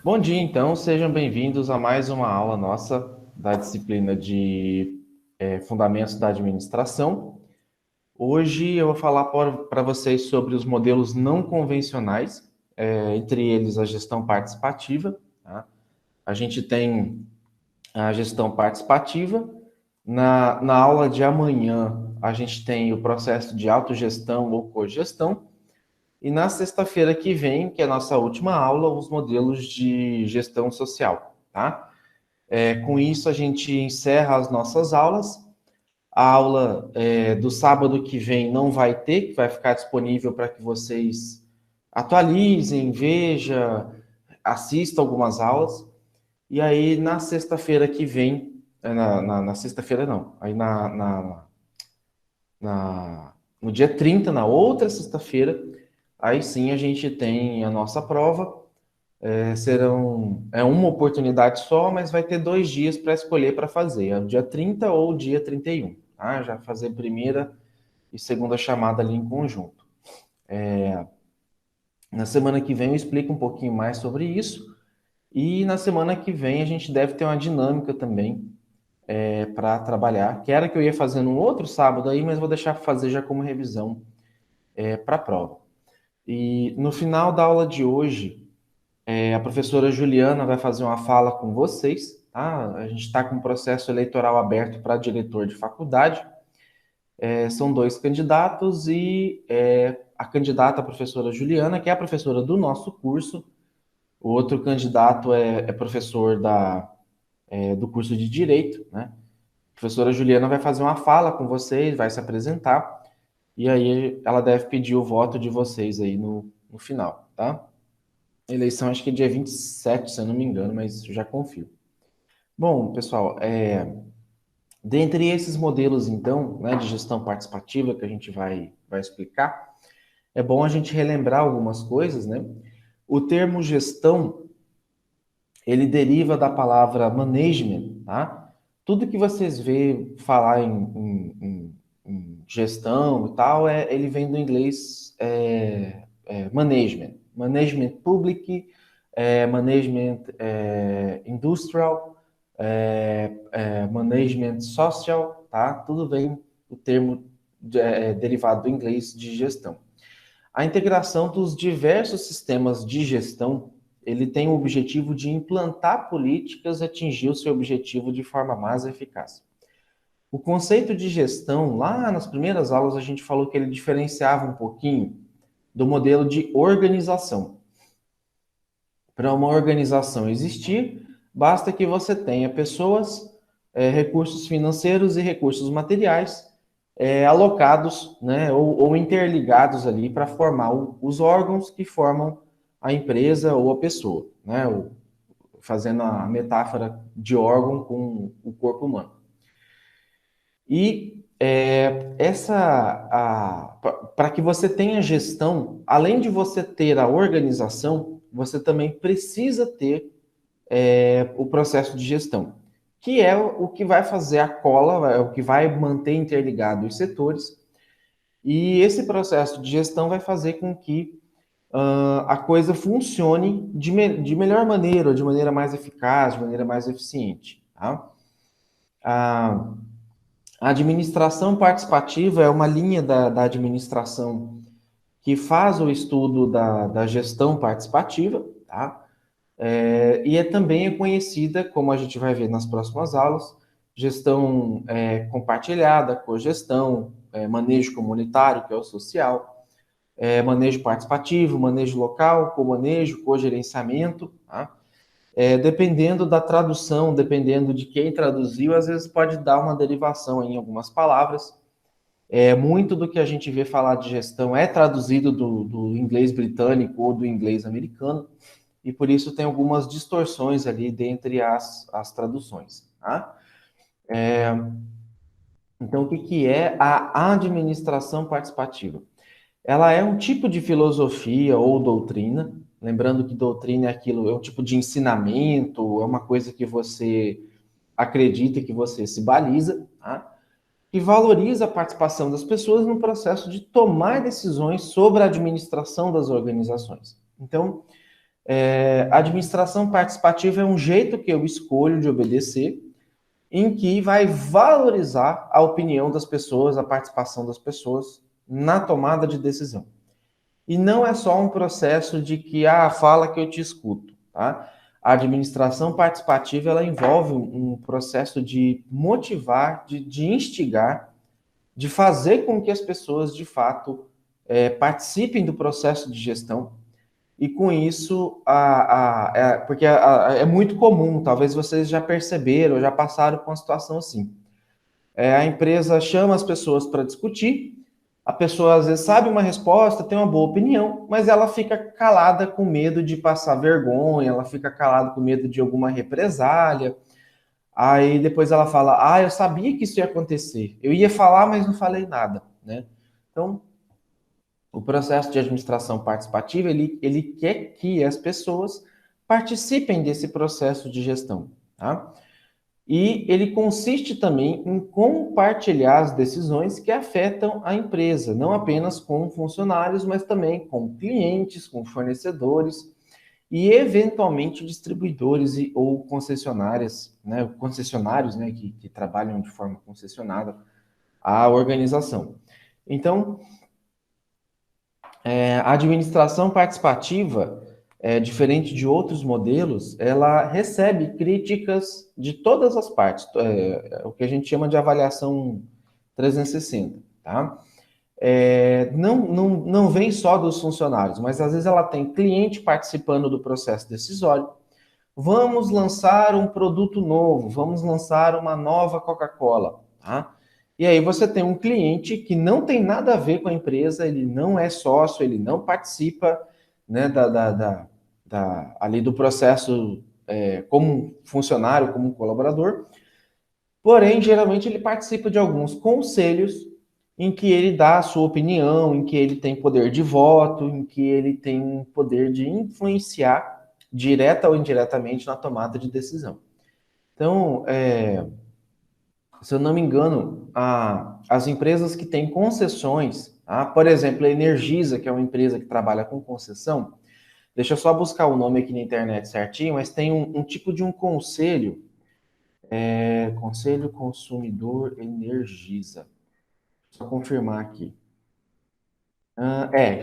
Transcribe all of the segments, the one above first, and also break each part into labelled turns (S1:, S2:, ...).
S1: Bom dia, então, sejam bem-vindos a mais uma aula nossa da disciplina de Fundamentos da Administração. Hoje eu vou falar para vocês sobre os modelos não convencionais, entre eles a gestão participativa. Tá? A gente tem a gestão participativa. Na aula de amanhã, a gente tem o processo de autogestão ou cogestão. E na sexta-feira que vem, que é a nossa última aula, os modelos de gestão social, tá? Com isso, a gente encerra as nossas aulas. A aula do sábado que vem não vai ter, que vai ficar disponível para que vocês atualizem, vejam, assistam algumas aulas. E aí, na sexta-feira que vem, na sexta-feira não, aí no dia 30, na outra sexta-feira, aí sim a gente tem a nossa prova. É uma oportunidade só, mas vai ter 2 dias para escolher para fazer, é o dia 30 ou o dia 31, tá? Já fazer primeira e segunda chamada ali em conjunto. Na semana que vem eu explico um pouquinho mais sobre isso, e na semana que vem a gente deve ter uma dinâmica também para trabalhar, que era que eu ia fazer num outro sábado aí, mas vou deixar para fazer já como revisão para a prova. E no final da aula de hoje, a professora Juliana vai fazer uma fala com vocês, tá? A gente está com um processo eleitoral aberto para diretor de faculdade. São 2 candidatos e a candidata, a professora Juliana, que é a professora do nosso curso. O outro candidato é professor do curso de Direito, né? A professora Juliana vai fazer uma fala com vocês, vai se apresentar, e aí ela deve pedir o voto de vocês aí no final, tá? A eleição acho que é dia 27, se eu não me engano, mas já confio. Bom, pessoal, dentre esses modelos, então, né, de gestão participativa que a gente vai explicar, é bom a gente relembrar algumas coisas, né? O termo gestão, ele deriva da palavra management, tá? Tudo que vocês vê falar em gestão e tal, ele vem do inglês management. Management public, management industrial, management social, tá? Tudo vem o termo derivado do inglês de gestão. A integração dos diversos sistemas de gestão, ele tem o objetivo de implantar políticas e atingir o seu objetivo de forma mais eficaz. O conceito de gestão, lá nas primeiras aulas, a gente falou que ele diferenciava um pouquinho do modelo de organização. Para uma organização existir, basta que você tenha pessoas, recursos financeiros e recursos materiais alocados, né, ou interligados ali para formar os órgãos que formam a empresa ou a pessoa, né, fazendo a metáfora de órgão com o corpo humano. E para que você tenha gestão, além de você ter a organização, você também precisa ter o processo de gestão, que é o que vai fazer a cola, é o que vai manter interligado os setores. E esse processo de gestão vai fazer com que a coisa funcione de melhor maneira, de maneira mais eficaz, de maneira mais eficiente. Tá? A, a administração participativa é uma linha da administração que faz o estudo da gestão participativa, tá? E também é conhecida, como a gente vai ver nas próximas aulas, gestão compartilhada, cogestão, manejo comunitário, que é o social, manejo participativo, manejo local, comanejo, cogerenciamento, tá? Dependendo da tradução, dependendo de quem traduziu, às vezes pode dar uma derivação em algumas palavras. Muito do que a gente vê falar de gestão é traduzido do inglês britânico ou do inglês americano, e por isso tem algumas distorções ali dentre as traduções. Tá? Então, o que é a administração participativa? Ela é um tipo de filosofia ou doutrina, lembrando que doutrina é um tipo de ensinamento, é uma coisa que você acredita, que você se baliza, tá? Que valoriza a participação das pessoas no processo de tomar decisões sobre a administração das organizações. Então, A administração participativa é um jeito que eu escolho de obedecer, em que vai valorizar a opinião das pessoas, a participação das pessoas na tomada de decisão. E não é só um processo de que, fala que eu te escuto, tá? A administração participativa, ela envolve um processo de motivar, de instigar, de fazer com que as pessoas, de fato, participem do processo de gestão. E com isso, porque é muito comum, talvez vocês já perceberam, já passaram por uma situação assim. A empresa chama as pessoas para discutir, a pessoa às vezes sabe uma resposta, tem uma boa opinião, mas ela fica calada com medo de passar vergonha, ela fica calada com medo de alguma represália. Aí depois ela fala: eu sabia que isso ia acontecer. Eu ia falar, mas não falei nada, né? Então, o processo de administração participativa, ele quer que as pessoas participem desse processo de gestão, tá? E ele consiste também em compartilhar as decisões que afetam a empresa, não apenas com funcionários, mas também com clientes, com fornecedores e, eventualmente, distribuidores ou concessionárias, né, concessionários, né, que trabalham de forma concessionada à organização. Então, a administração participativa, diferente de outros modelos, ela recebe críticas de todas as partes, o que a gente chama de avaliação 360, tá? Não vem só dos funcionários, mas às vezes ela tem cliente participando do processo decisório. Vamos lançar um produto novo, vamos lançar uma nova Coca-Cola, tá? E aí você tem um cliente que não tem nada a ver com a empresa, ele não é sócio, ele não participa, né, ali do processo como funcionário, como colaborador, porém, geralmente ele participa de alguns conselhos em que ele dá a sua opinião, em que ele tem poder de voto, em que ele tem poder de influenciar direta ou indiretamente na tomada de decisão. Então, se eu não me engano, as empresas que têm concessões, por exemplo, a Energisa, que é uma empresa que trabalha com concessão, deixa eu só buscar o nome aqui na internet certinho, mas tem um tipo de um conselho, Conselho Consumidor Energisa. Só confirmar aqui.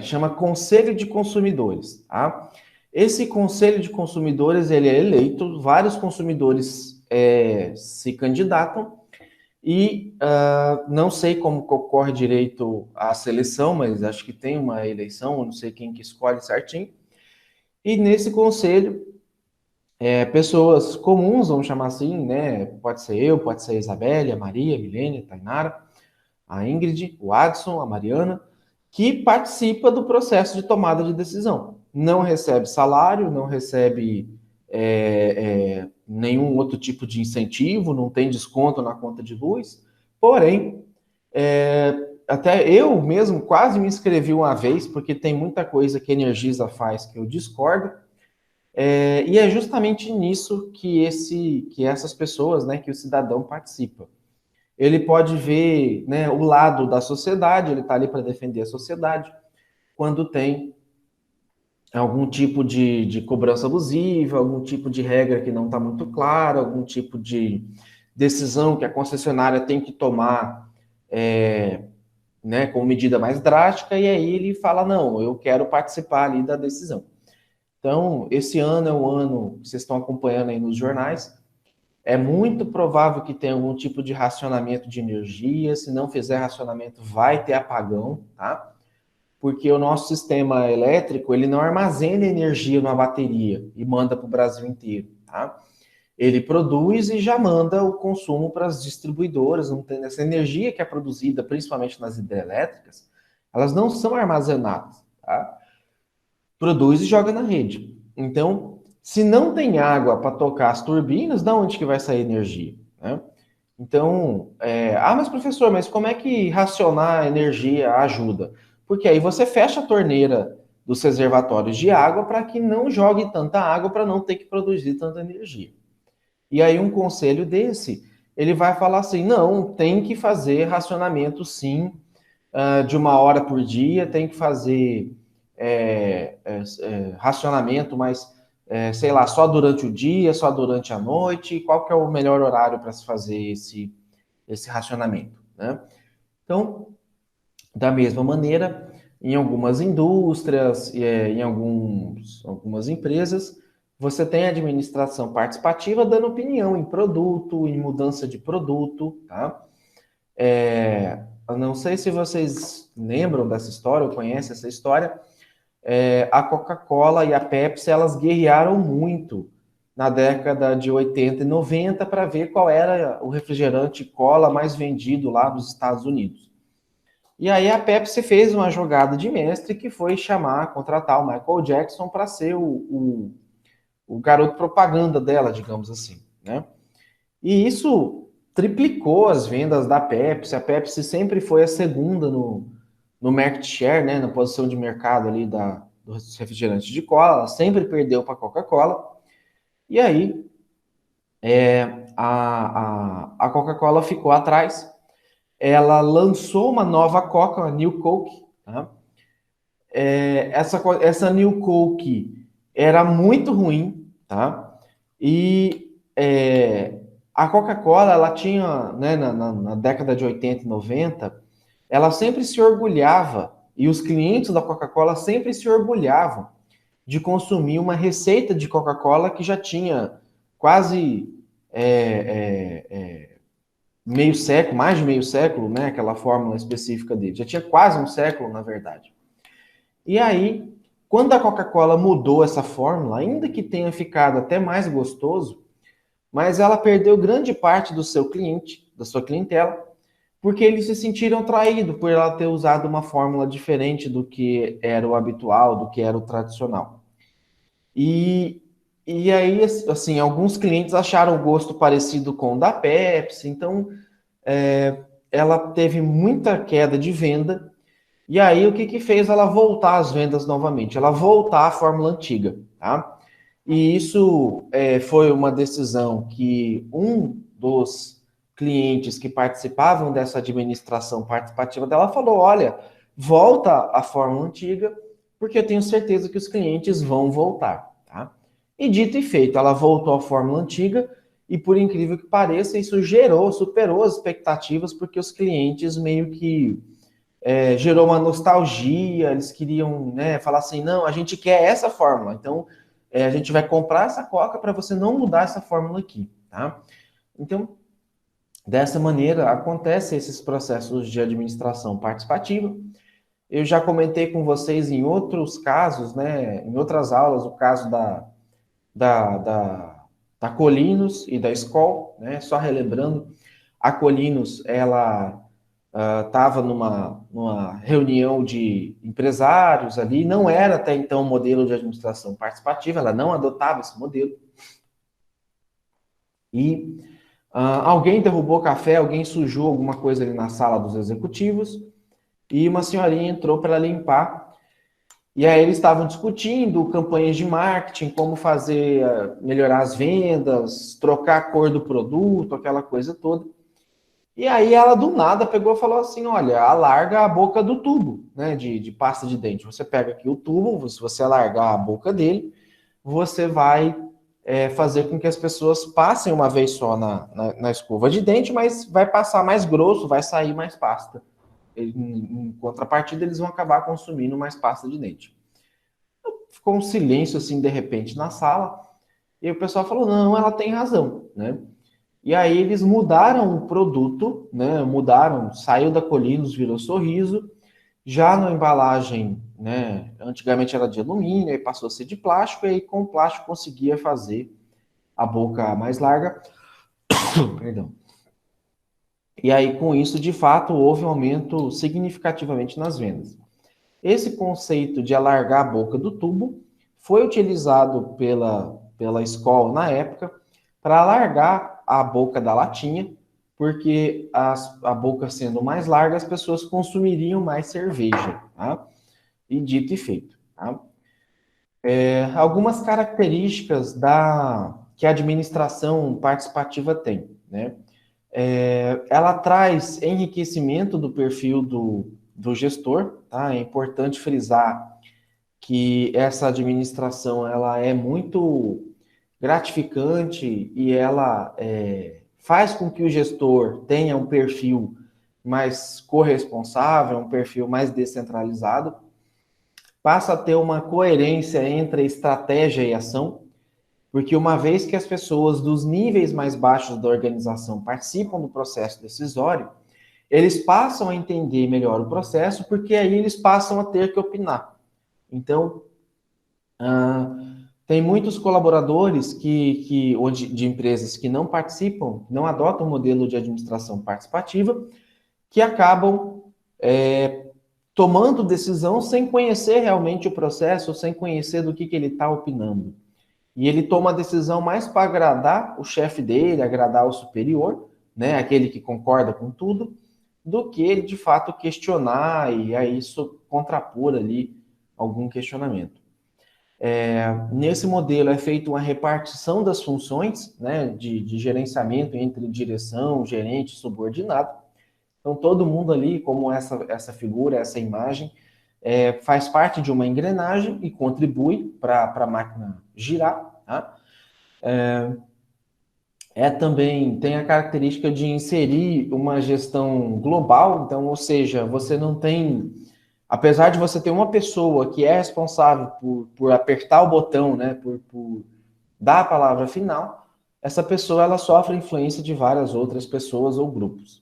S1: Chama Conselho de Consumidores, tá? Esse Conselho de Consumidores, ele é eleito, vários consumidores se candidatam e não sei como ocorre direito a seleção, mas acho que tem uma eleição, eu não sei quem que escolhe certinho. E nesse conselho, pessoas comuns, vamos chamar assim, né? Pode ser eu, pode ser a Isabelle, a Maria, a Milene, a Tainara, a Ingrid, o Adson, a Mariana, que participa do processo de tomada de decisão. Não recebe salário, não recebe nenhum outro tipo de incentivo, não tem desconto na conta de luz, porém, até eu mesmo quase me inscrevi uma vez, porque tem muita coisa que a Energisa faz que eu discordo, e é justamente nisso que essas pessoas, né, que o cidadão participa. Ele pode ver, né, o lado da sociedade, ele está ali para defender a sociedade, quando tem algum tipo de cobrança abusiva, algum tipo de regra que não está muito clara, algum tipo de decisão que a concessionária tem que tomar né, com medida mais drástica, e aí ele fala: não, eu quero participar ali da decisão. Então, esse ano é o ano que vocês estão acompanhando aí nos jornais. É muito provável que tenha algum tipo de racionamento de energia. Se não fizer racionamento, vai ter apagão, tá? Porque o nosso sistema elétrico, ele não armazena energia numa bateria e manda para o Brasil inteiro, tá? Ele produz e já manda o consumo para as distribuidoras. Não tem essa energia que é produzida, principalmente nas hidrelétricas, elas não são armazenadas, tá? Produz e joga na rede. Então, se não tem água para tocar as turbinas, da onde que vai sair energia, né? Então, mas professor, mas como é que racionar energia ajuda? Porque aí você fecha a torneira dos reservatórios de água para que não jogue tanta água, para não ter que produzir tanta energia. E aí um conselho desse, ele vai falar assim: não, tem que fazer racionamento sim, de 1 hora por dia, tem que fazer racionamento, mas, sei lá, só durante o dia, só durante a noite? Qual que é o melhor horário para se fazer esse racionamento, né? Então, da mesma maneira, em algumas indústrias, em algumas empresas, você tem administração participativa dando opinião em produto, em mudança de produto, tá? Eu não sei se vocês lembram dessa história ou conhecem essa história. A Coca-Cola e a Pepsi, elas guerrearam muito na década de 80 e 90 para ver qual era o refrigerante cola mais vendido lá nos Estados Unidos. E aí a Pepsi fez uma jogada de mestre que foi contratar o Michael Jackson para ser o garoto propaganda dela, digamos assim, né? E isso triplicou as vendas da Pepsi. A Pepsi sempre foi a segunda no market share, né, na posição de mercado ali dos refrigerantes de cola. Ela sempre perdeu para a Coca-Cola. E aí a Coca-Cola ficou atrás. Ela lançou uma nova Coca, a New Coke, tá? Essa New Coke era muito ruim, tá? E a Coca-Cola, ela tinha, né, na década de 80 e 90, ela sempre se orgulhava, e os clientes da Coca-Cola sempre se orgulhavam de consumir uma receita de Coca-Cola que já tinha quase meio século, mais de meio século, né, aquela fórmula específica dele. Já tinha quase um século, na verdade. E aí, quando a Coca-Cola mudou essa fórmula, ainda que tenha ficado até mais gostoso, mas ela perdeu grande parte do seu cliente, da sua clientela, porque eles se sentiram traídos por ela ter usado uma fórmula diferente do que era o habitual, do que era o tradicional. E aí, assim, alguns clientes acharam o gosto parecido com o da Pepsi, então ela teve muita queda de venda. E aí, o que fez ela voltar às vendas novamente? Ela voltar à fórmula antiga, tá? E isso foi uma decisão que um dos clientes que participavam dessa administração participativa dela falou: olha, volta à fórmula antiga, porque eu tenho certeza que os clientes vão voltar, tá? E dito e feito, ela voltou à fórmula antiga e, por incrível que pareça, isso superou as expectativas, porque os clientes meio que gerou uma nostalgia, eles queriam, né, falar assim, não, a gente quer essa fórmula, então a gente vai comprar essa Coca para você não mudar essa fórmula aqui, tá? Então, dessa maneira, acontecem esses processos de administração participativa. Eu já comentei com vocês em outros casos, né, em outras aulas, o caso da, da, da Colinos e da Skol, né, só relembrando, a Colinos, ela estava numa reunião de empresários ali, não era até então um modelo de administração participativa, ela não adotava esse modelo. E alguém derrubou café, alguém sujou alguma coisa ali na sala dos executivos, e uma senhorinha entrou para limpar. E aí eles estavam discutindo campanhas de marketing, como fazer, melhorar as vendas, trocar a cor do produto, aquela coisa toda. E aí ela do nada pegou e falou assim, olha, alarga a boca do tubo, né, de pasta de dente. Você pega aqui o tubo, se você alargar a boca dele, você vai fazer com que as pessoas passem uma vez só na escova de dente, mas vai passar mais grosso, vai sair mais pasta. Em contrapartida, eles vão acabar consumindo mais pasta de dente. Ficou um silêncio assim, de repente, na sala, e o pessoal falou, não, ela tem razão, né? E aí eles mudaram o produto, né? Mudaram, saiu da Colinos, virou Sorriso, já na embalagem, né? Antigamente era de alumínio, aí passou a ser de plástico, e aí com o plástico conseguia fazer a boca mais larga. Perdão. E aí com isso, de fato, houve um aumento significativamente nas vendas. Esse conceito de alargar a boca do tubo foi utilizado pela Skol na época para alargar a boca da latinha, porque a boca sendo mais larga, as pessoas consumiriam mais cerveja, tá? E dito e feito, tá? Algumas características que a administração participativa tem, né? Ela traz enriquecimento do perfil do gestor, tá? É importante frisar que essa administração ela é muito gratificante e ela faz com que o gestor tenha um perfil mais corresponsável, um perfil mais descentralizado, passa a ter uma coerência entre estratégia e ação, porque uma vez que as pessoas dos níveis mais baixos da organização participam do processo decisório, eles passam a entender melhor o processo, porque aí eles passam a ter que opinar. Então, tem muitos colaboradores de empresas que não participam, não adotam o modelo de administração participativa, que acabam tomando decisão sem conhecer realmente o processo, sem conhecer do que ele está opinando. E ele toma a decisão mais para agradar o chefe dele, agradar o superior, né, aquele que concorda com tudo, do que ele de fato questionar e aí isso contrapor ali algum questionamento. Nesse modelo é feita uma repartição das funções, né, de gerenciamento entre direção, gerente, subordinado. Então, todo mundo ali, como essa figura, essa imagem, faz parte de uma engrenagem e contribui para a máquina girar. Tá? Também tem a característica de inserir uma gestão global, então, ou seja, você não tem, apesar de você ter uma pessoa que é responsável por apertar o botão, né, por dar a palavra final, essa pessoa ela sofre influência de várias outras pessoas ou grupos.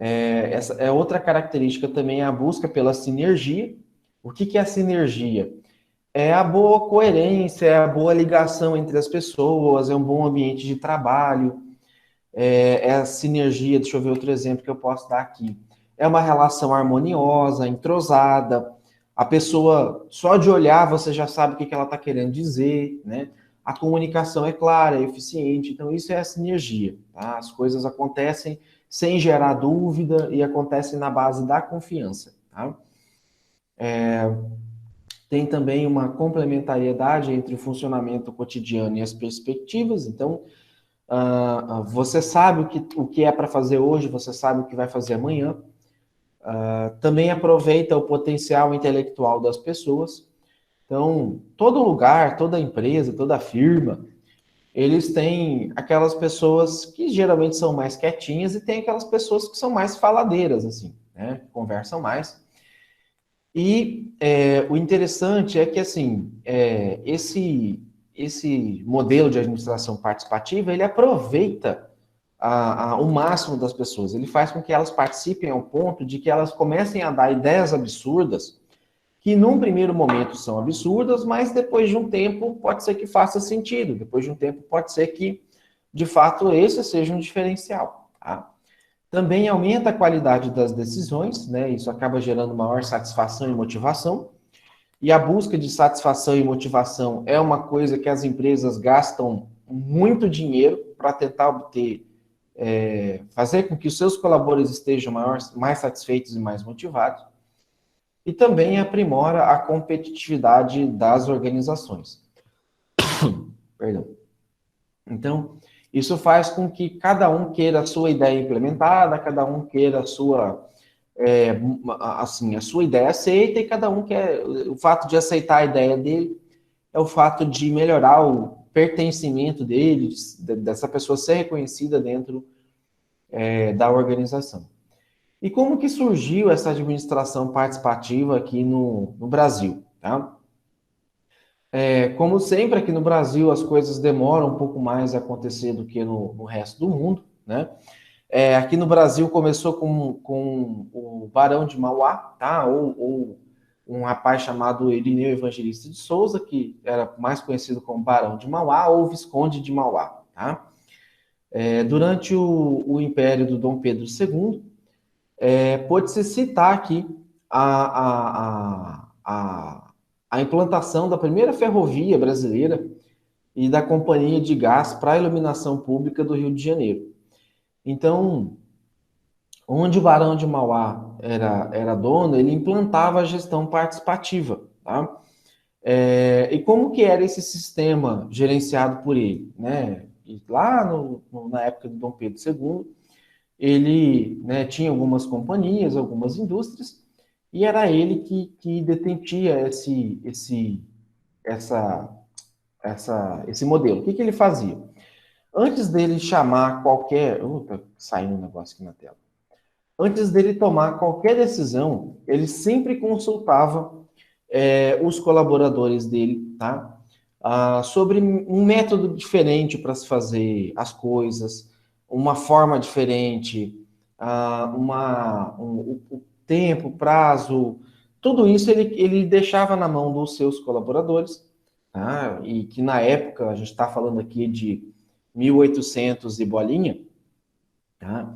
S1: Essa é outra característica também, a busca pela sinergia. O que é a sinergia? É a boa coerência, é a boa ligação entre as pessoas, é um bom ambiente de trabalho, é a sinergia, deixa eu ver outro exemplo que eu posso dar aqui. É uma relação harmoniosa, entrosada, a pessoa, só de olhar, você já sabe o que ela está querendo dizer, né? A comunicação é clara, é eficiente, então isso é a sinergia, tá? As coisas acontecem sem gerar dúvida e acontecem na base da confiança, tá? Tem também uma complementariedade entre o funcionamento cotidiano e as perspectivas. Então, você sabe o que é para fazer hoje, você sabe o que vai fazer amanhã. Também aproveita o potencial intelectual das pessoas. Então, todo lugar, toda empresa, toda firma, eles têm aquelas pessoas que geralmente são mais quietinhas e tem aquelas pessoas que são mais faladeiras, assim, né? Conversam mais. E o interessante é que, assim, esse modelo de administração participativa, ele aproveita o máximo das pessoas. Ele faz com que elas participem ao ponto de que elas comecem a dar ideias absurdas, que num primeiro momento são absurdas, mas depois de um tempo pode ser que faça sentido. Depois de um tempo pode ser que, de fato, esse seja um diferencial, tá? Também aumenta a qualidade das decisões, né? Isso acaba gerando maior satisfação e motivação. E a busca de satisfação e motivação é uma coisa que as empresas gastam muito dinheiro para tentar obter, fazer com que os seus colaboradores estejam mais satisfeitos e mais motivados. E também aprimora a competitividade das organizações. Perdão. Então, isso faz com que cada um queira a sua ideia implementada, cada um queira a sua a sua ideia aceita, e cada um quer. O fato de aceitar a ideia dele é o fato de melhorar o pertencimento dele, dessa pessoa ser reconhecida dentro da organização. E como que surgiu essa administração participativa aqui no Brasil? Tá? Como sempre, aqui no Brasil, as coisas demoram um pouco mais a acontecer do que no resto do mundo, né? Aqui no Brasil começou com o Barão de Mauá, tá? Ou um rapaz chamado Irineu Evangelista de Souza, que era mais conhecido como Barão de Mauá ou Visconde de Mauá, tá? Durante o Império do Dom Pedro II, pode-se citar aqui a implantação da primeira ferrovia brasileira e da Companhia de Gás para a Iluminação Pública do Rio de Janeiro. Então, onde o Barão de Mauá era dono, ele implantava a gestão participativa, tá? E como que era esse sistema gerenciado por ele, né? E lá na época do Dom Pedro II, ele, né, tinha algumas companhias, algumas indústrias, e era ele que detentia essa, esse modelo. O que ele fazia? Antes dele chamar qualquer. Tá saindo um negócio aqui na tela. Antes dele tomar qualquer decisão, ele sempre consultava os colaboradores dele, tá? Sobre um método diferente para se fazer as coisas, uma forma diferente, o tempo, prazo, tudo isso ele deixava na mão dos seus colaboradores, tá? E que na época, a gente está falando aqui de 1800 e bolinha, tá?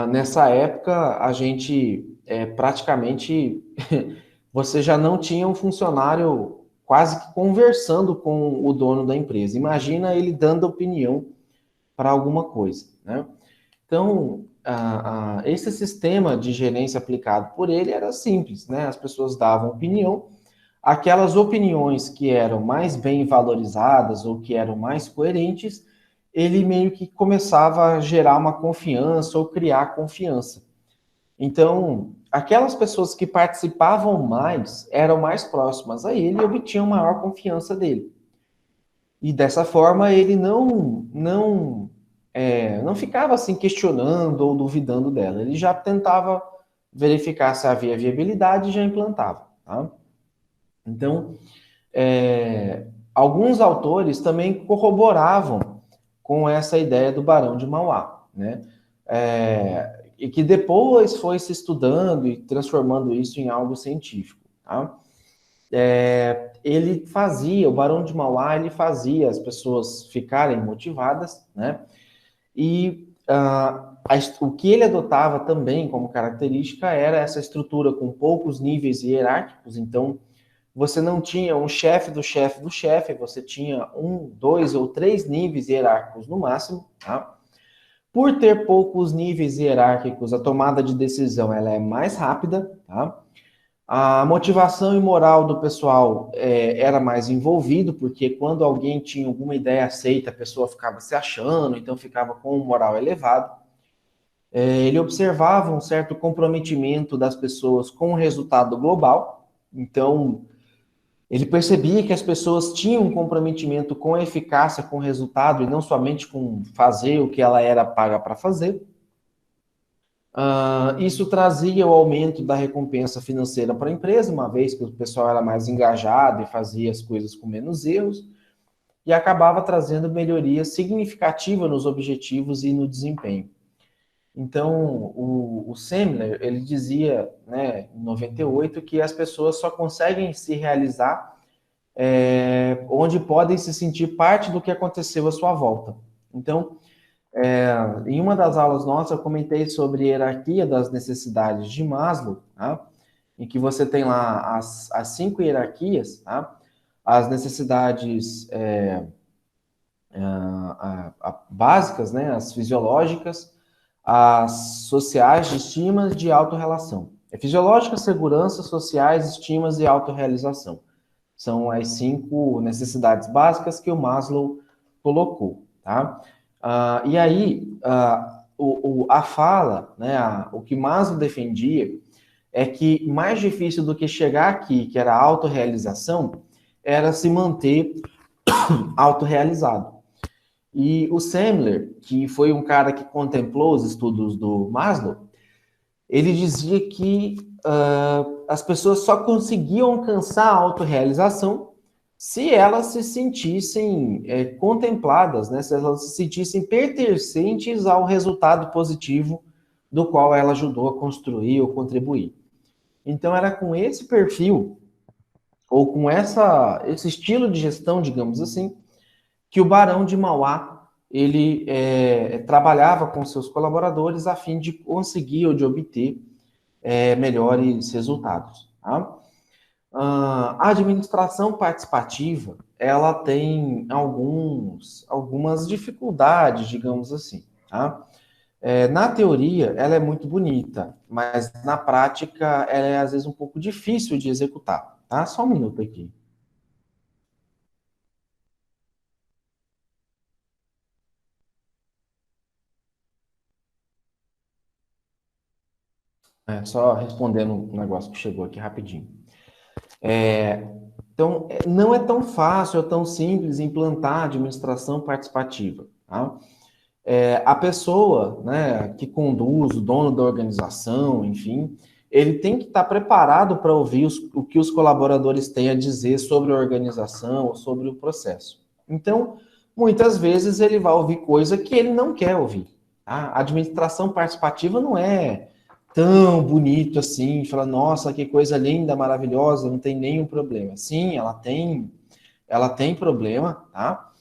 S1: Nessa época, a gente praticamente você já não tinha um funcionário quase que conversando com o dono da empresa. Imagina ele dando opinião para alguma coisa, né? Então, esse sistema de gerência aplicado por ele era simples, né? As pessoas davam opinião, aquelas opiniões que eram mais bem valorizadas ou que eram mais coerentes, ele meio que começava a gerar uma confiança ou criar confiança. Então, aquelas pessoas que participavam mais eram mais próximas a ele e obtinham maior confiança dele. E dessa forma ele não ficava assim questionando ou duvidando dela. Ele já tentava verificar se havia viabilidade e já implantava. Tá? Então, alguns autores também corroboravam com essa ideia do Barão de Mauá, né? E que depois foi se estudando e transformando isso em algo científico. Tá? Ele fazia, o Barão de Mauá, ele fazia as pessoas ficarem motivadas, né? E o que ele adotava também como característica era essa estrutura com poucos níveis hierárquicos. Então, você não tinha um chefe do chefe do chefe, você tinha um, dois ou três níveis hierárquicos no máximo, tá? Por ter poucos níveis hierárquicos, a tomada de decisão ela é mais rápida, tá? A motivação e moral do pessoal era mais envolvido, porque quando alguém tinha alguma ideia aceita, a pessoa ficava se achando, então ficava com um moral elevado. Ele observava um certo comprometimento das pessoas com o resultado global, então ele percebia que as pessoas tinham um comprometimento com a eficácia, com o resultado, e não somente com fazer o que ela era paga para fazer. Isso trazia o aumento da recompensa financeira para a empresa, uma vez que o pessoal era mais engajado e fazia as coisas com menos erros, e acabava trazendo melhoria significativa nos objetivos e no desempenho. Então, o Semler, ele dizia, né, em 98, que as pessoas só conseguem se realizar onde podem se sentir parte do que aconteceu à sua volta. Então, em uma das aulas nossas, eu comentei sobre a hierarquia das necessidades de Maslow, tá? Em que você tem lá as cinco hierarquias, tá? As necessidades básicas, né? As fisiológicas, as sociais, de estima e de autorrelação. Fisiológica, segurança, sociais, estimas e autorrealização. São as cinco necessidades básicas que o Maslow colocou, tá? E aí, a fala, né, o que Maslow defendia é que mais difícil do que chegar aqui, que era a autorrealização, era se manter autorrealizado. E o Semler, que foi um cara que contemplou os estudos do Maslow, ele dizia que as pessoas só conseguiam alcançar a autorrealização se elas se sentissem contempladas, né? Se elas se sentissem pertencentes ao resultado positivo do qual ela ajudou a construir ou contribuir. Então, era com esse perfil, ou com esse estilo de gestão, digamos assim, que o Barão de Mauá ele trabalhava com seus colaboradores a fim de conseguir ou de obter melhores resultados. Tá? A administração participativa ela tem algumas dificuldades, digamos assim. Tá? Na teoria, ela é muito bonita, mas na prática, ela é às vezes um pouco difícil de executar. Tá? Só um minuto aqui. Só respondendo um negócio que chegou aqui rapidinho. Então, não é tão fácil, é tão simples implantar a administração participativa. Tá? A pessoa, né, que conduz, o dono da organização, enfim, ele tem que estar preparado para ouvir o que os colaboradores têm a dizer sobre a organização ou sobre o processo. Então, muitas vezes ele vai ouvir coisa que ele não quer ouvir. Tá? A administração participativa não é tão bonito assim, fala, nossa, que coisa linda, maravilhosa, não tem nenhum problema. Sim, ela tem problema, tá?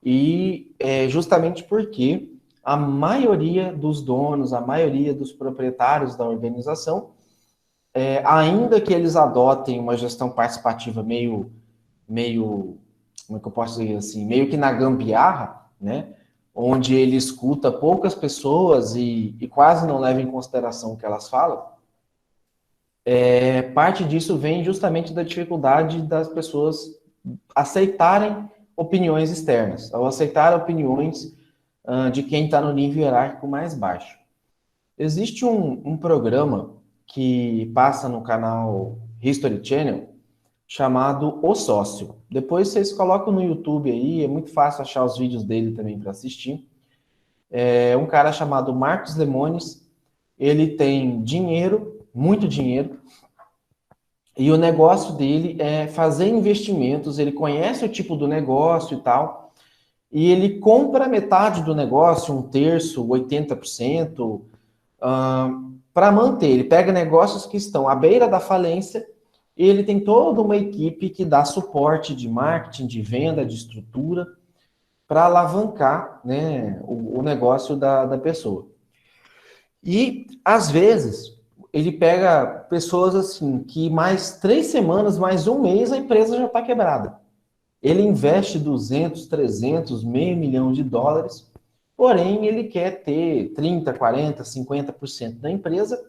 S1: E é justamente porque a maioria dos donos, a maioria dos proprietários da organização, ainda que eles adotem uma gestão participativa meio, como é que eu posso dizer assim, meio que na gambiarra, né? Onde ele escuta poucas pessoas e quase não leva em consideração o que elas falam, parte disso vem justamente da dificuldade das pessoas aceitarem opiniões externas, ou aceitar opiniões de quem está no nível hierárquico mais baixo. Existe um programa que passa no canal History Channel chamado O Sócio. Depois vocês colocam no YouTube aí, é muito fácil achar os vídeos dele também para assistir. É um cara chamado Marcos Lemones, ele tem dinheiro, muito dinheiro, e o negócio dele é fazer investimentos, ele conhece o tipo do negócio e tal, e ele compra metade do negócio, um terço, 80%, para manter. Ele pega negócios que estão à beira da falência e ele tem toda uma equipe que dá suporte de marketing, de venda, de estrutura, para alavancar, né, o negócio da pessoa. E, às vezes, ele pega pessoas assim, que mais 3 semanas, mais um mês, a empresa já está quebrada. Ele investe 200, 300, meio milhão de dólares, porém ele quer ter 30, 40, 50% da empresa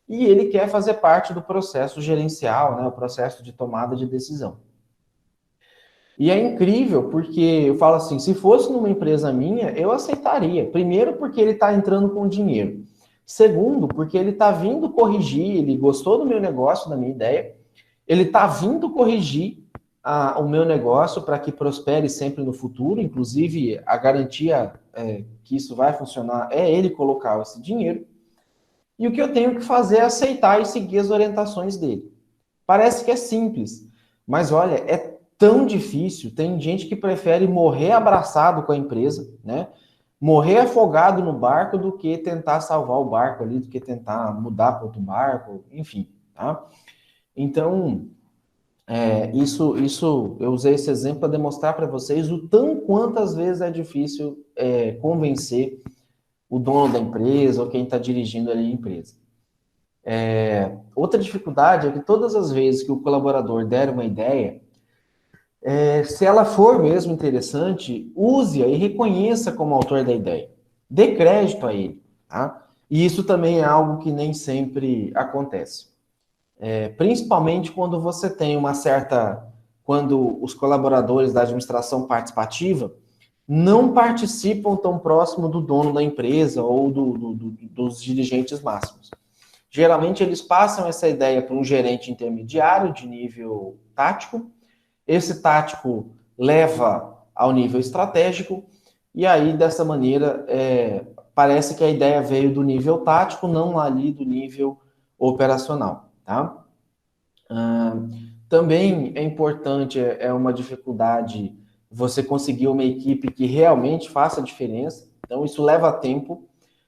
S1: e ele quer fazer parte do processo gerencial, né, o processo de tomada de decisão. E é incrível porque eu falo assim, se fosse numa empresa minha, eu aceitaria. Primeiro porque ele está entrando com dinheiro. Segundo, porque ele está vindo corrigir, ele gostou do meu negócio, da minha ideia, ele está vindo corrigir o meu negócio para que prospere sempre no futuro, inclusive a garantia que isso vai funcionar é ele colocar esse dinheiro, e o que eu tenho que fazer é aceitar e seguir as orientações dele. Parece que é simples, mas olha, é tão difícil, tem gente que prefere morrer abraçado com a empresa, né? Morrer afogado no barco do que tentar salvar o barco ali, do que tentar mudar para outro barco, enfim, tá? Então, isso eu usei esse exemplo para demonstrar para vocês o tão quantas vezes é difícil convencer o dono da empresa ou quem está dirigindo ali a empresa. Outra dificuldade é que todas as vezes que o colaborador der uma ideia, se ela for mesmo interessante, use-a e reconheça como autor da ideia. Dê crédito a ele, tá? E isso também é algo que nem sempre acontece. Principalmente quando você tem quando os colaboradores da administração participativa não participam tão próximo do dono da empresa ou dos dirigentes máximos. Geralmente eles passam essa ideia para um gerente intermediário de nível tático, esse tático leva ao nível estratégico, e aí dessa maneira parece que a ideia veio do nível tático, não ali do nível operacional. Tá? Também é importante, uma dificuldade você conseguir uma equipe que realmente faça a diferença. Então, isso leva tempo.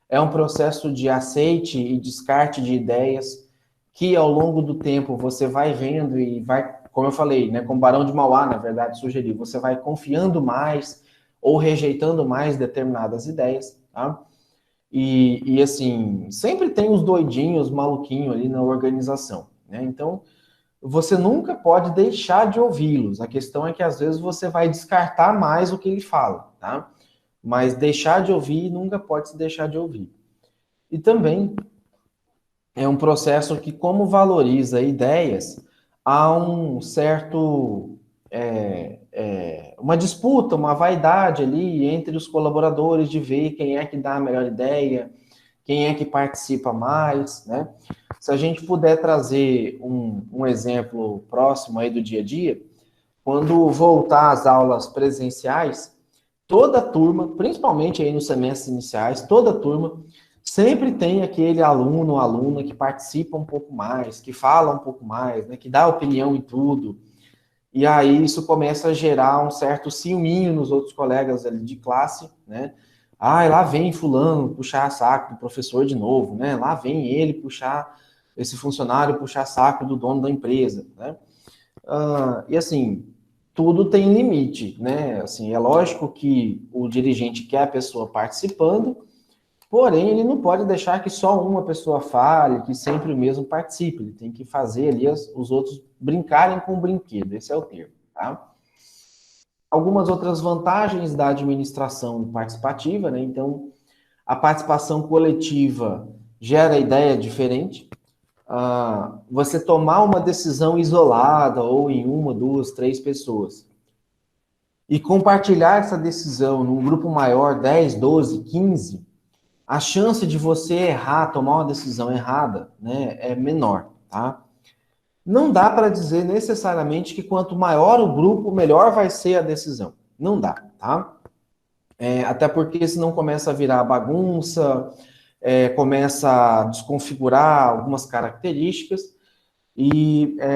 S1: É um processo de aceite e descarte de ideias que, ao longo do tempo, você vai vendo e vai, como eu falei, né, como Barão de Mauá, na verdade, sugeriu, você vai confiando mais ou rejeitando mais determinadas ideias, tá? E assim, sempre tem os doidinhos, os maluquinhos ali na organização, né? Então, você nunca pode deixar de ouvi-los. A questão é que às vezes você vai descartar mais o que ele fala, tá? Mas deixar de ouvir nunca pode se deixar de ouvir. E também é um processo que, como valoriza ideias, há um certo uma disputa, uma vaidade ali entre os colaboradores de ver quem é que dá a melhor ideia, quem é que participa mais, né? Se a gente puder trazer um exemplo próximo aí do dia a dia, quando voltar às aulas presenciais, toda turma, principalmente aí nos semestres iniciais, toda turma sempre tem aquele aluno ou aluna que participa um pouco mais, que fala um pouco mais, né, que dá opinião em tudo. E aí isso começa a gerar um certo ciúminho nos outros colegas ali de classe, né? Ah, lá vem fulano puxar saco do professor de novo, né? Lá vem ele puxar, esse funcionário puxar saco do dono da empresa, né? E assim, tudo tem limite, né? Assim, é lógico que o dirigente quer a pessoa participando, porém ele não pode deixar que só uma pessoa fale, que sempre o mesmo participe. Ele tem que fazer ali os outros brincarem com o brinquedo. Esse é o termo, tá? Algumas outras vantagens da administração participativa, né? Então, a participação coletiva gera ideia diferente. Você tomar uma decisão isolada ou em uma, duas, três pessoas e compartilhar essa decisão num grupo maior, 10, 12, 15, a chance de você errar, tomar uma decisão errada, né, é menor, tá? Não dá para dizer necessariamente que quanto maior o grupo, melhor vai ser a decisão. Não dá, tá? Até porque senão começa a virar bagunça, começa a desconfigurar algumas características,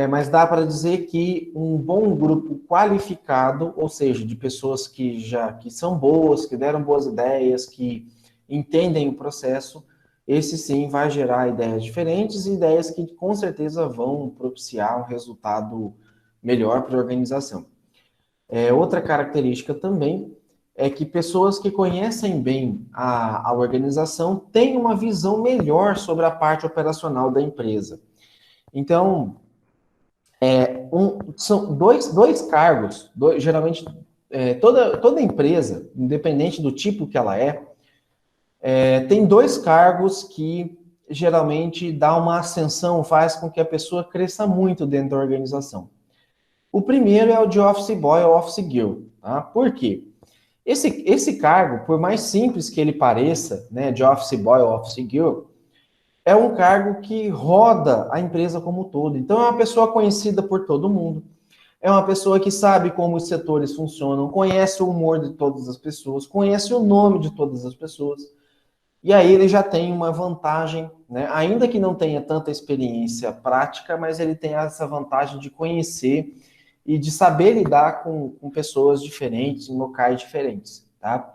S1: mas dá para dizer que um bom grupo qualificado, ou seja, de pessoas que são boas, que deram boas ideias, que entendem o processo, esse sim vai gerar ideias diferentes e ideias que com certeza vão propiciar um resultado melhor para a organização. Outra característica também é que pessoas que conhecem bem a organização têm uma visão melhor sobre a parte operacional da empresa. Então, são dois cargos, geralmente, toda empresa, independente do tipo que ela tem dois cargos que geralmente dá uma ascensão, faz com que a pessoa cresça muito dentro da organização. O primeiro é o de Office Boy ou Office Girl. Tá? Por quê? Esse cargo, por mais simples que ele pareça, né, de Office Boy ou Office Girl, é um cargo que roda a empresa como um todo. Então, é uma pessoa conhecida por todo mundo. É uma pessoa que sabe como os setores funcionam, conhece o humor de todas as pessoas, conhece o nome de todas as pessoas. E aí ele já tem uma vantagem, né? Ainda que não tenha tanta experiência prática, mas ele tem essa vantagem de conhecer e de saber lidar com pessoas diferentes, em locais diferentes, tá?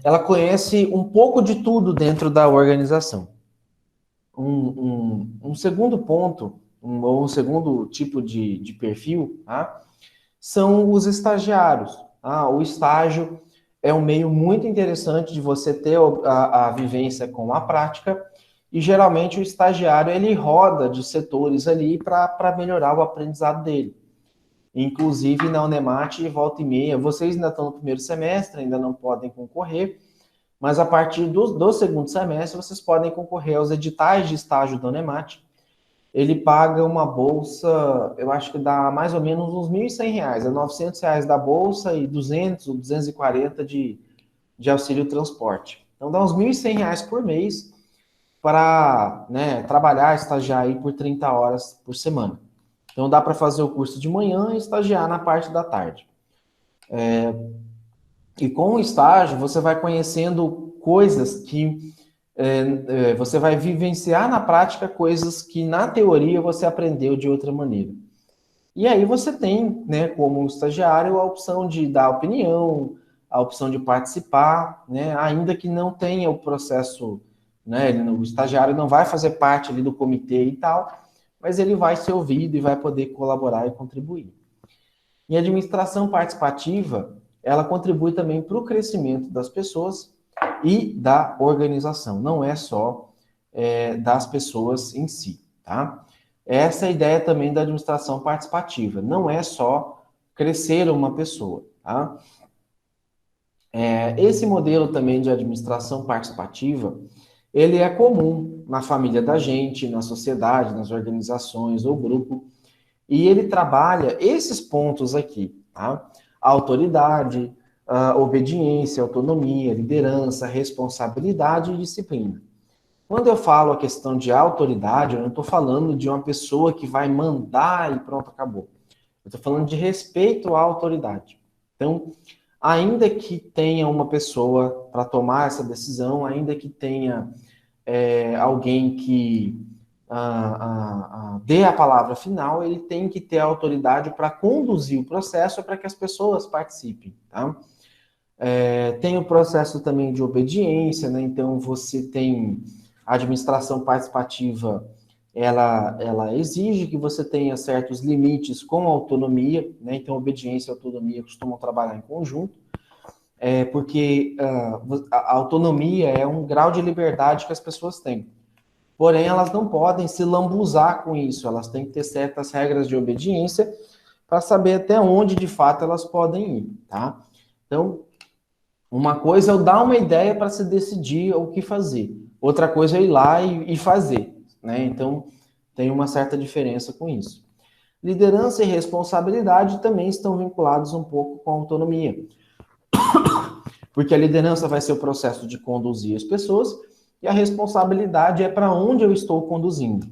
S1: Ela conhece um pouco de tudo dentro da organização. Um segundo ponto, ou um segundo tipo de perfil, tá? São os estagiários. Tá? O estágio é um meio muito interessante de você ter a vivência com a prática, e geralmente o estagiário ele roda de setores ali para melhorar o aprendizado dele. Inclusive na Unemat, volta e meia, vocês ainda estão no primeiro semestre, ainda não podem concorrer, mas a partir do segundo semestre vocês podem concorrer aos editais de estágio da Unemat. Ele paga uma bolsa, eu acho que dá mais ou menos uns R$ 1.100, é R$ 900 da bolsa e 200 ou 240 de auxílio transporte. Então dá uns R$ 1.100 por mês para, né, trabalhar, estagiar aí por 30 horas por semana. Então dá para fazer o curso de manhã e estagiar na parte da tarde. E com o estágio você vai conhecendo coisas que você vai vivenciar na prática coisas que na teoria você aprendeu de outra maneira. E aí você tem, né, como estagiário, a opção de dar opinião, a opção de participar, né, ainda que não tenha o processo, né, o estagiário não vai fazer parte ali do comitê e tal, mas ele vai ser ouvido e vai poder colaborar e contribuir. E a administração participativa, ela contribui também para o crescimento das pessoas e da organização, não é só das pessoas em si, tá? Essa é a ideia também da administração participativa, não é só crescer uma pessoa, tá? Esse modelo também de administração participativa, ele é comum na família da gente, na sociedade, nas organizações ou grupo, e ele trabalha esses pontos aqui, tá? A autoridade, obediência, autonomia, liderança, responsabilidade e disciplina. Quando eu falo a questão de autoridade, eu não estou falando de uma pessoa que vai mandar e pronto, acabou. Eu estou falando de respeito à autoridade. Então, ainda que tenha uma pessoa para tomar essa decisão, ainda que tenha alguém que dê a palavra final, ele tem que ter a autoridade para conduzir o processo para que as pessoas participem, tá? Tem o processo também de obediência, né? Então, você tem a administração participativa, ela exige que você tenha certos limites com autonomia, né? Então, obediência e autonomia costumam trabalhar em conjunto, porque a autonomia é um grau de liberdade que as pessoas têm. Porém, elas não podem se lambuzar com isso, elas têm que ter certas regras de obediência para saber até onde, de fato, elas podem ir, tá? Então, uma coisa é eu dar uma ideia para se decidir o que fazer, outra coisa é ir lá e fazer, né? Então, tem uma certa diferença com isso. Liderança e responsabilidade também estão vinculados um pouco com a autonomia, porque a liderança vai ser o processo de conduzir as pessoas e a responsabilidade é para onde eu estou conduzindo.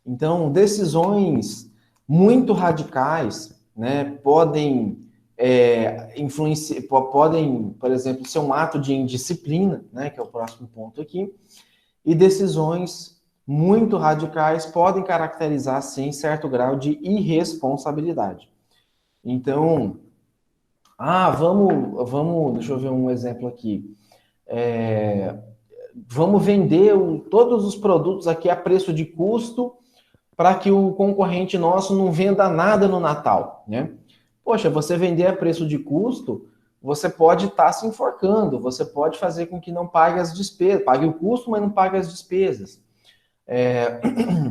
S1: Então, decisões muito radicais, né, podem podem, por exemplo, ser um ato de indisciplina, né, que é o próximo ponto aqui, e decisões muito radicais podem caracterizar, sim, certo grau de irresponsabilidade. Então, deixa eu ver um exemplo aqui. Vamos vender todos os produtos aqui a preço de custo para que o concorrente nosso não venda nada no Natal, né? Poxa, você vender a preço de custo, você pode estar se enforcando, você pode fazer com que não pague as despesas, pague o custo, mas não pague as despesas.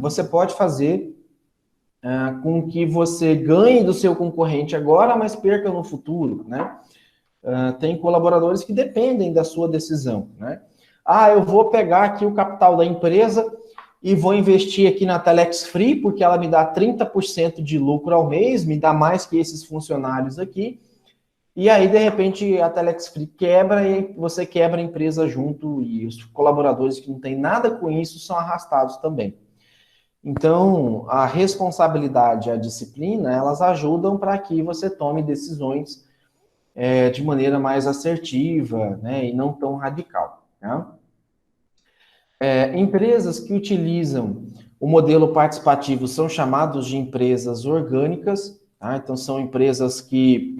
S1: Você pode fazer com que você ganhe do seu concorrente agora, mas perca no futuro, né? Tem colaboradores que dependem da sua decisão, né? Eu vou pegar aqui o capital da empresa e vou investir aqui na Telex Free, porque ela me dá 30% de lucro ao mês, me dá mais que esses funcionários aqui, e aí, de repente, a Telex Free quebra e você quebra a empresa junto, e os colaboradores que não têm nada com isso são arrastados também. Então, a responsabilidade e a disciplina, elas ajudam para que você tome decisões de maneira mais assertiva, né, e não tão radical, né? Empresas que utilizam o modelo participativo são chamados de empresas orgânicas, tá? Então, são empresas que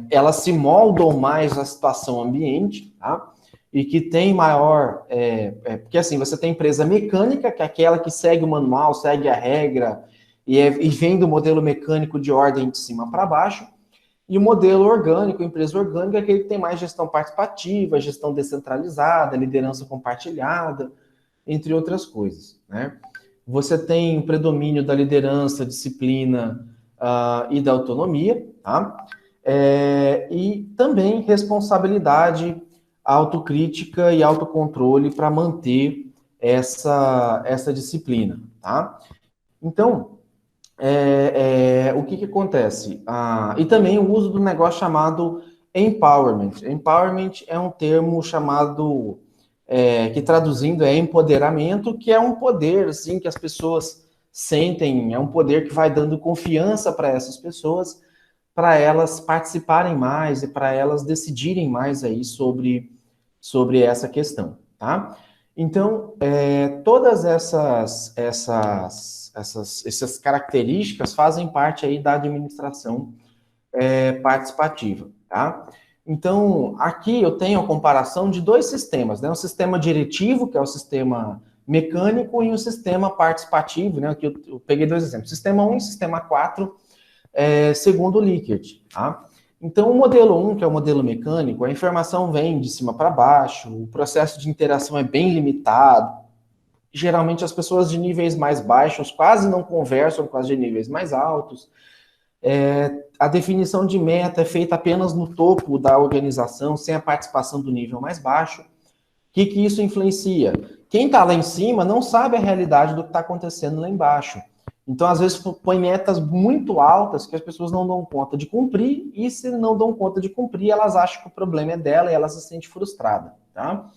S1: elas se moldam mais à situação ambiente, tá? E que tem maior... porque, assim, você tem empresa mecânica, que é aquela que segue o manual, segue a regra, e vem do modelo mecânico de ordem de cima para baixo. E o modelo orgânico, empresa orgânica, é aquele que tem mais gestão participativa, gestão descentralizada, liderança compartilhada, entre outras coisas, né? Você tem o predomínio da liderança, disciplina e da autonomia, tá? E também responsabilidade, autocrítica e autocontrole para manter essa disciplina, tá? Então, o que acontece? E também o uso do negócio chamado empowerment. Empowerment é um termo chamado, que traduzindo é empoderamento, que é um poder, assim, que as pessoas sentem, é um poder que vai dando confiança para essas pessoas, para elas participarem mais e para elas decidirem mais aí sobre essa questão, tá? Então, todas essas características fazem parte aí da administração participativa, tá? Então, aqui eu tenho a comparação de dois sistemas, né? Um sistema diretivo, que é o sistema mecânico, e um sistema participativo, né? Aqui eu peguei dois exemplos, sistema 1 e sistema 4, segundo o Likert, tá? Então, o modelo 1, que é o modelo mecânico, a informação vem de cima para baixo, o processo de interação é bem limitado, geralmente as pessoas de níveis mais baixos quase não conversam com as de níveis mais altos, a definição de meta é feita apenas no topo da organização, sem a participação do nível mais baixo. O que isso influencia? Quem está lá em cima não sabe a realidade do que está acontecendo lá embaixo. Então, às vezes, põe metas muito altas que as pessoas não dão conta de cumprir, e se não dão conta de cumprir, elas acham que o problema é dela e ela se sente frustrada, tá?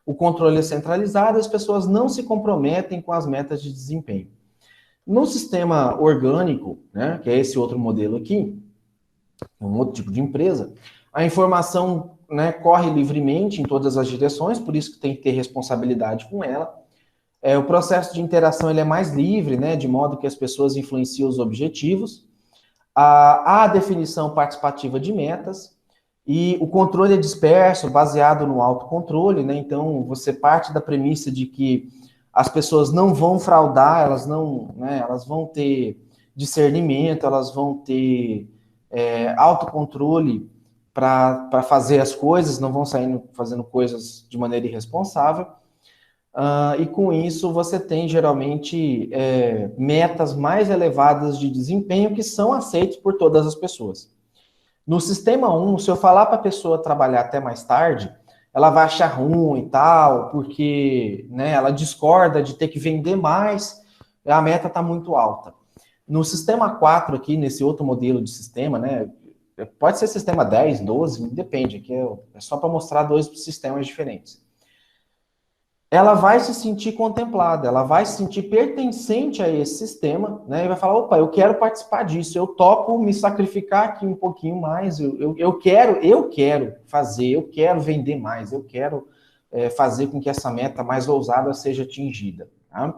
S1: O controle é centralizado, as pessoas não se comprometem com as metas de desempenho. No sistema orgânico, né, que é esse outro modelo aqui, um outro tipo de empresa, a informação, né, corre livremente em todas as direções, por isso que tem que ter responsabilidade com ela. O processo de interação ele é mais livre, né, de modo que as pessoas influenciam os objetivos. Há a definição participativa de metas e o controle é disperso, baseado no autocontrole, né? Então, você parte da premissa de que as pessoas não vão fraudar, elas não, né, elas vão ter discernimento, elas vão ter autocontrole para fazer as coisas, não vão sair fazendo coisas de maneira irresponsável. E com isso você tem geralmente metas mais elevadas de desempenho que são aceitas por todas as pessoas. No sistema 1, se eu falar para a pessoa trabalhar até mais tarde, ela vai achar ruim e tal, porque, né, ela discorda de ter que vender mais, a meta está muito alta. No sistema 4 aqui, nesse outro modelo de sistema, né, pode ser sistema 10, 12, depende, aqui é só para mostrar dois sistemas diferentes. Ela vai se sentir contemplada, ela vai se sentir pertencente a esse sistema, né? E vai falar, opa, eu quero participar disso, eu topo me sacrificar aqui um pouquinho mais, eu quero fazer, eu quero vender mais, eu quero fazer com que essa meta mais ousada seja atingida, tá?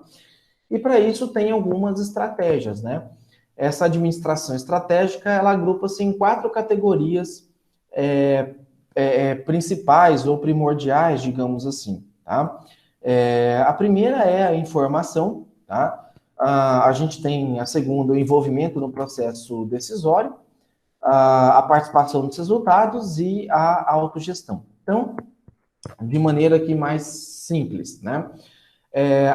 S1: E para isso tem algumas estratégias, né? Essa administração estratégica, ela agrupa-se em 4 categorias principais ou primordiais, digamos assim, tá? A primeira é a informação, tá? A gente tem a segunda, o envolvimento no processo decisório, a participação nos resultados e a autogestão. Então, de maneira aqui mais simples, né?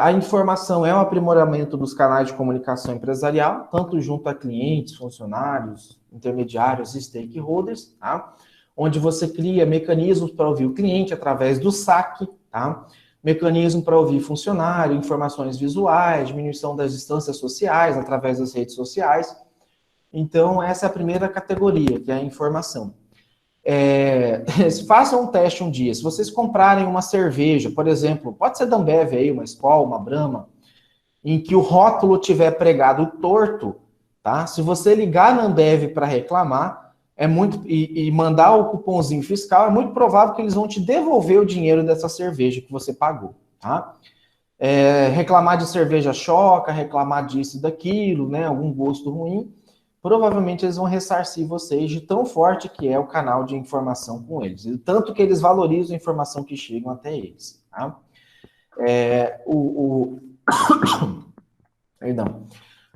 S1: A informação é o aprimoramento dos canais de comunicação empresarial, tanto junto a clientes, funcionários, intermediários e stakeholders, tá? Onde você cria mecanismos para ouvir o cliente através do saque, tá? Mecanismo para ouvir funcionário, informações visuais, diminuição das distâncias sociais através das redes sociais. Então, essa é a primeira categoria, que é a informação. Façam um teste um dia. Se vocês comprarem uma cerveja, por exemplo, pode ser da Ambev aí, uma Skol, uma Brahma, em que o rótulo tiver pregado torto, tá? Se você ligar na Ambev para reclamar, e mandar o cupomzinho fiscal, é muito provável que eles vão te devolver o dinheiro dessa cerveja que você pagou, tá? Reclamar de cerveja choca, reclamar disso e daquilo, né? Algum gosto ruim, provavelmente eles vão ressarcir vocês de tão forte que é o canal de informação com eles. E tanto que eles valorizam a informação que chegam até eles, tá? Perdão.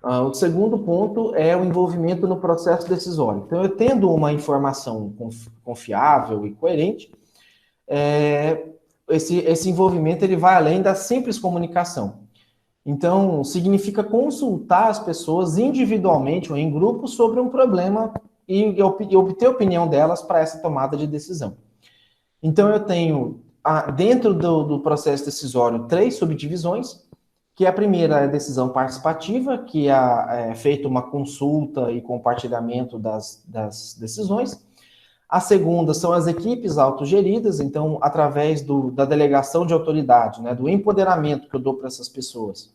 S1: O segundo ponto é o envolvimento no processo decisório. Então, eu tendo uma informação confiável e coerente, esse envolvimento ele vai além da simples comunicação. Então, significa consultar as pessoas individualmente ou em grupo sobre um problema e obter a opinião delas para essa tomada de decisão. Então, eu tenho, dentro do processo decisório, 3 subdivisões, que a primeira é a decisão participativa, que é feita uma consulta e compartilhamento das decisões. A segunda são as equipes autogeridas, então, através da delegação de autoridade, né, do empoderamento que eu dou para essas pessoas,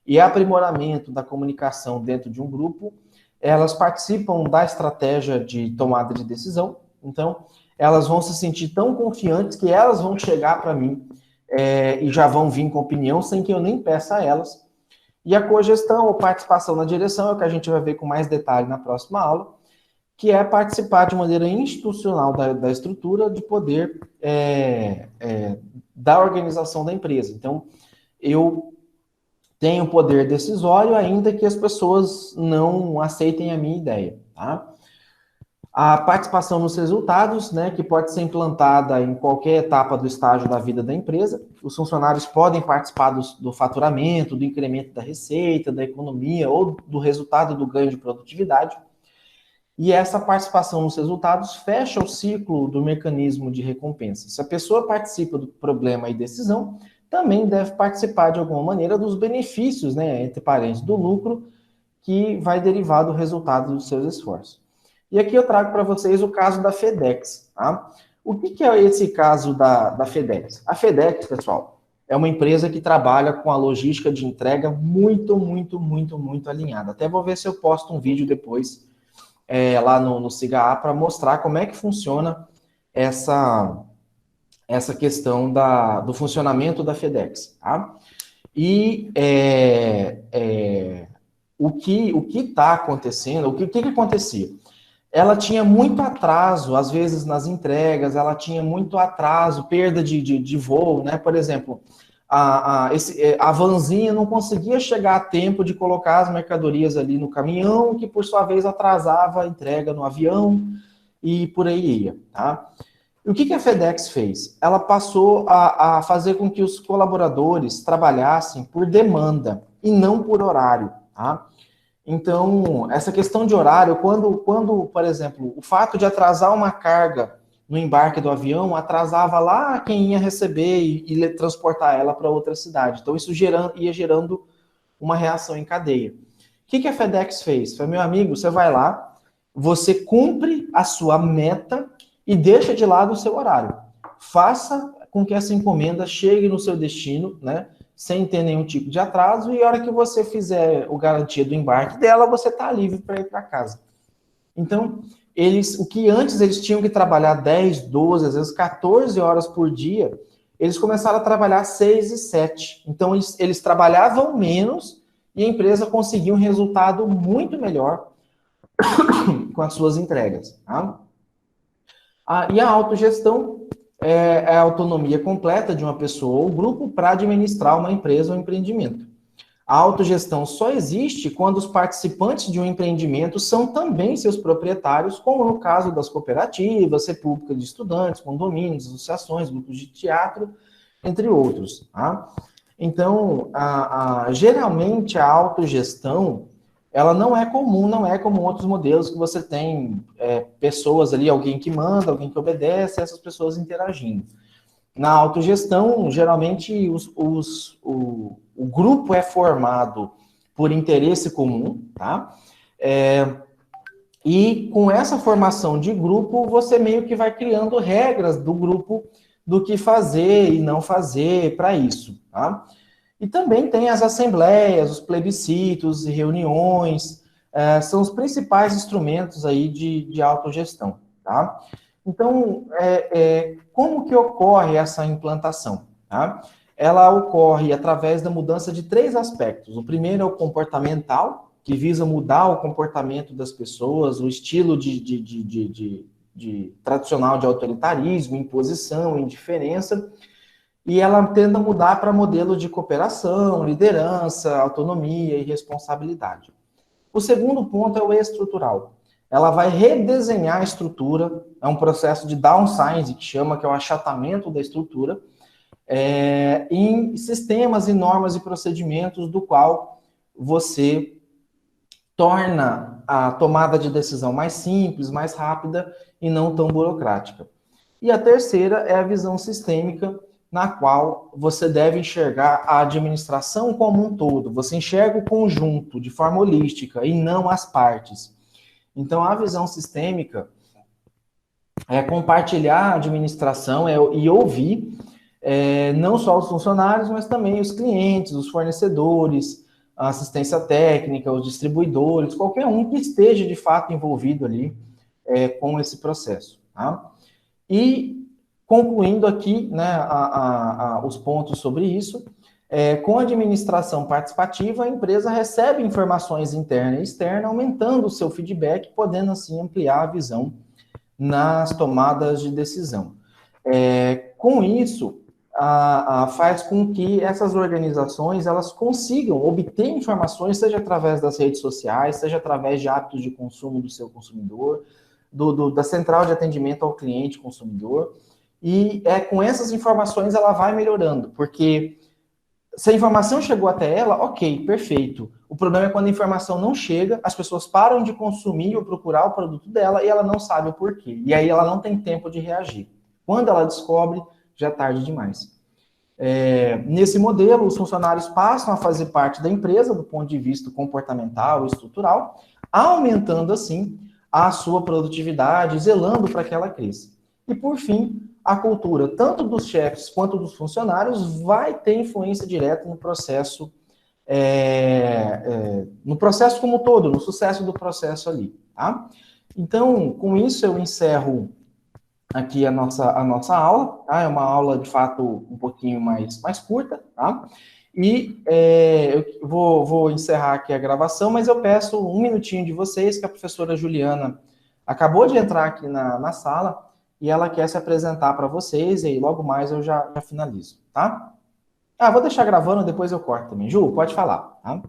S1: e aprimoramento da comunicação dentro de um grupo, elas participam da estratégia de tomada de decisão, então, elas vão se sentir tão confiantes que elas vão chegar para mim e já vão vir com opinião sem que eu nem peça a elas. E a cogestão ou participação na direção é o que a gente vai ver com mais detalhe na próxima aula, que é participar de maneira institucional da estrutura de poder da organização da empresa. Então, eu tenho poder decisório, ainda que as pessoas não aceitem a minha ideia, tá? A participação nos resultados, né, que pode ser implantada em qualquer etapa do estágio da vida da empresa. Os funcionários podem participar do faturamento, do incremento da receita, da economia ou do resultado do ganho de produtividade. E essa participação nos resultados fecha o ciclo do mecanismo de recompensa. Se a pessoa participa do problema e decisão, também deve participar de alguma maneira dos benefícios, né, entre parênteses, do lucro que vai derivar do resultado dos seus esforços. E aqui eu trago para vocês o caso da FedEx, tá? O que é esse caso da FedEx? A FedEx, pessoal, é uma empresa que trabalha com a logística de entrega muito alinhada. Até vou ver se eu posto um vídeo depois lá no SIGA para mostrar como é que funciona essa questão do funcionamento da FedEx, tá? E o que está acontecendo, o que acontecia? Ela tinha muito atraso, às vezes, nas entregas, ela tinha muito atraso, perda de voo, né? Por exemplo, a vanzinha não conseguia chegar a tempo de colocar as mercadorias ali no caminhão, que por sua vez atrasava a entrega no avião e por aí ia, tá? E o que a FedEx fez? Ela passou a fazer com que os colaboradores trabalhassem por demanda e não por horário, tá? Então, essa questão de horário, quando, por exemplo, o fato de atrasar uma carga no embarque do avião, atrasava lá quem ia receber e transportar ela para outra cidade. Então, isso ia gerando uma reação em cadeia. O que a FedEx fez? Foi, meu amigo, você vai lá, você cumpre a sua meta e deixa de lado o seu horário. Faça com que essa encomenda chegue no seu destino, né? Sem ter nenhum tipo de atraso, e a hora que você fizer o garantia do embarque dela, você está livre para ir para casa. Então, o que antes eles tinham que trabalhar 10, 12, às vezes 14 horas por dia, eles começaram a trabalhar 6 e 7. Então, eles trabalhavam menos e a empresa conseguia um resultado muito melhor com as suas entregas. Tá? E a autogestão é a autonomia completa de uma pessoa ou grupo para administrar uma empresa ou empreendimento. A autogestão só existe quando os participantes de um empreendimento são também seus proprietários, como no caso das cooperativas, repúblicas de estudantes, condomínios, associações, grupos de teatro, entre outros. Tá? Então, geralmente a autogestão ela não é comum, não é como outros modelos que você tem pessoas ali, alguém que manda, alguém que obedece, essas pessoas interagindo. Na autogestão, geralmente o grupo é formado por interesse comum, tá? E com essa formação de grupo, você meio que vai criando regras do grupo do que fazer e não fazer para isso, tá? E também tem as assembleias, os plebiscitos e reuniões, são os principais instrumentos aí de autogestão, tá? Então, como que ocorre essa implantação? Tá? Ela ocorre através da mudança de 3 aspectos. O primeiro é o comportamental, que visa mudar o comportamento das pessoas, o estilo tradicional de autoritarismo, imposição, indiferença, e ela tenta mudar para modelo de cooperação, liderança, autonomia e responsabilidade. O segundo ponto é o estrutural. Ela vai redesenhar a estrutura, é um processo de downsizing, que chama, que é o achatamento da estrutura, em sistemas e normas e procedimentos do qual você torna a tomada de decisão mais simples, mais rápida e não tão burocrática. E a terceira é a visão sistêmica, na qual você deve enxergar a administração como um todo. Você enxerga o conjunto de forma holística e não as partes. Então, a visão sistêmica é compartilhar a administração e ouvir não só os funcionários, mas também os clientes, os fornecedores, a assistência técnica, os distribuidores, qualquer um que esteja de fato envolvido ali com esse processo. Tá? E concluindo aqui, né, os pontos sobre isso, com a administração participativa, a empresa recebe informações interna e externa, aumentando o seu feedback, podendo assim ampliar a visão nas tomadas de decisão. Com isso, faz com que essas organizações elas consigam obter informações, seja através das redes sociais, seja através de hábitos de consumo do seu consumidor, da central de atendimento ao cliente consumidor, e com essas informações ela vai melhorando, porque se a informação chegou até ela, ok, perfeito. O problema é quando a informação não chega, as pessoas param de consumir ou procurar o produto dela e ela não sabe o porquê. E aí ela não tem tempo de reagir. Quando ela descobre, já é tarde demais. Nesse modelo, os funcionários passam a fazer parte da empresa do ponto de vista comportamental e estrutural, aumentando, assim, a sua produtividade, zelando para que ela cresça. E, por fim, a cultura, tanto dos chefes quanto dos funcionários, vai ter influência direta no processo como um todo, no sucesso do processo ali, tá? Então, com isso, eu encerro aqui a nossa aula, tá? É uma aula, de fato, um pouquinho mais curta, tá? E eu vou encerrar aqui a gravação, mas eu peço um minutinho de vocês, que a professora Juliana acabou de entrar aqui na sala e ela quer se apresentar para vocês, e aí logo mais eu já finalizo, tá? Vou deixar gravando, depois eu corto também. Ju, pode falar, tá?